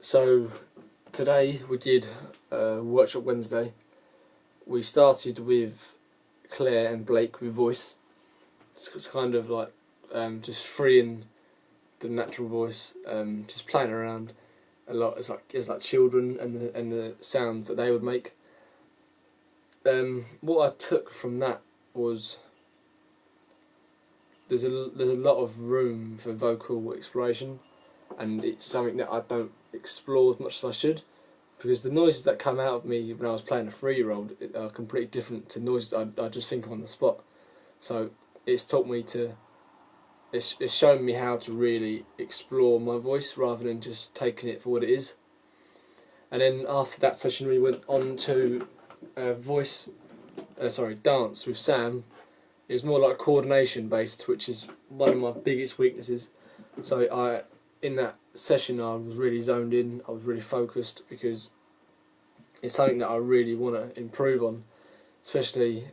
So today we did Workshop Wednesday. We started with Claire and Blake with voice. It's kind of like just freeing the natural voice, just playing around a lot. It's like children and the sounds that they would make. What I took from that was there's a lot of room for vocal exploration, and it's something that I don't explore as much as I should, because the noises that come out of me when I was playing a 3-year-old are completely different to noises I just think of on the spot. So it's taught me to, it's shown me how to really explore my voice rather than just taking it for what it is. And then after that session we went on to dance with Sam. It was more like coordination based, which is one of my biggest weaknesses. So in that session I was really zoned in, I was really focused, because it's something that I really want to improve on, especially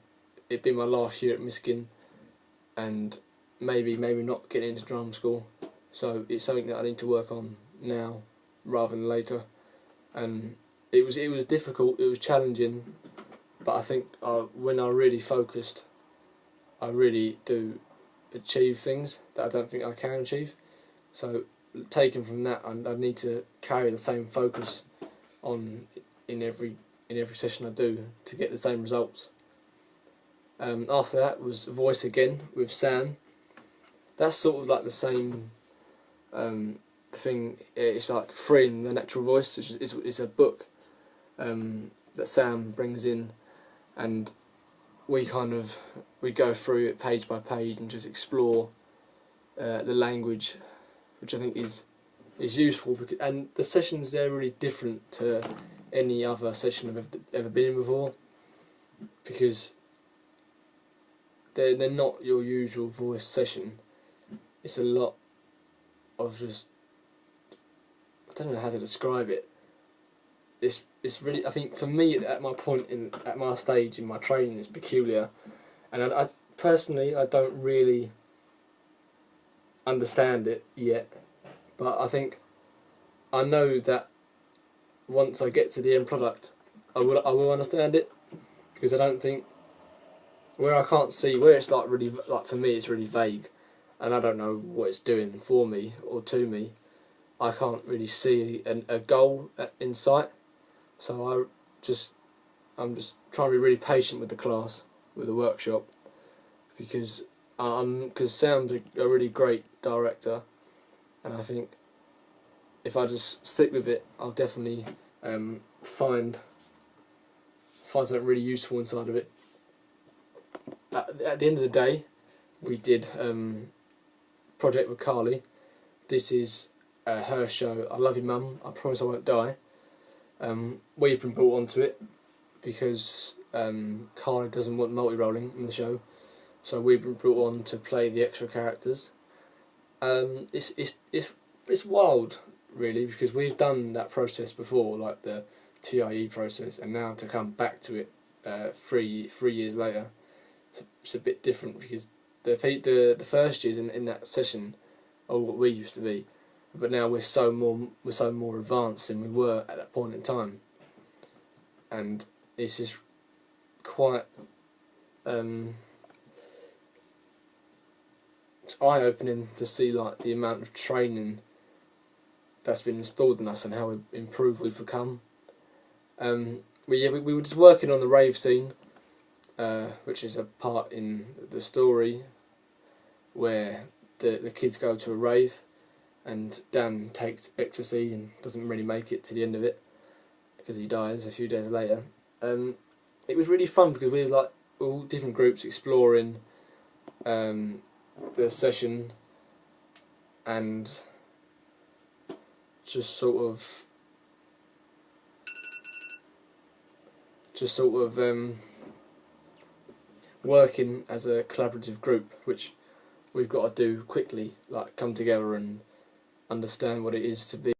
it being my last year at Miskin and maybe not getting into drum school. So it's something that I need to work on now rather than later. And it was difficult, it was challenging, but I think when I really focused, I really do achieve things that I don't think I can achieve. So taken from that, I need to carry the same focus on in every session I do to get the same results. After that was voice again with Sam. That's sort of like the same thing. It's like freeing the natural voice. It's a book that Sam brings in, and we go through it page by page and just explore the language, which I think is useful, and the sessions there are really different to any other session I've ever been in before, because they're not your usual voice session. It's a lot of just, I don't know how to describe it. It's really, I think for me at my stage in my training, it's peculiar, and I personally I don't really understand it yet, but I think I know that once I get to the end product I will understand it, because I don't think, where I can't see, where it's like really, like for me it's really vague and I don't know what it's doing for me or to me, I can't really see a goal in sight. So I'm just trying to be really patient with the class, with the workshop, because Sam's a really great director, and I think if I just stick with it, I'll definitely find something really useful inside of it. At the end of the day, we did Project with Carly. This is her show, I Love You Mum, I Promise I Won't Die. We've been brought onto it because Carly doesn't want multi-rolling in the show, so we've been brought on to play the extra characters. It's wild, really, because we've done that process before, like the TIE process, and now to come back to it 3 years later, it's a bit different, because the first years in that session are what we used to be, but now we're so more advanced than we were at that point in time, and it's just quite it's eye-opening to see like the amount of training that's been installed in us and how improved we've become. We were just working on the rave scene, which is a part in the story where the kids go to a rave and Dan takes ecstasy and doesn't really make it to the end of it because he dies a few days later. It was really fun because we were like all different groups exploring the session and just sort of working as a collaborative group, which we've got to do quickly, like come together and understand what it is to be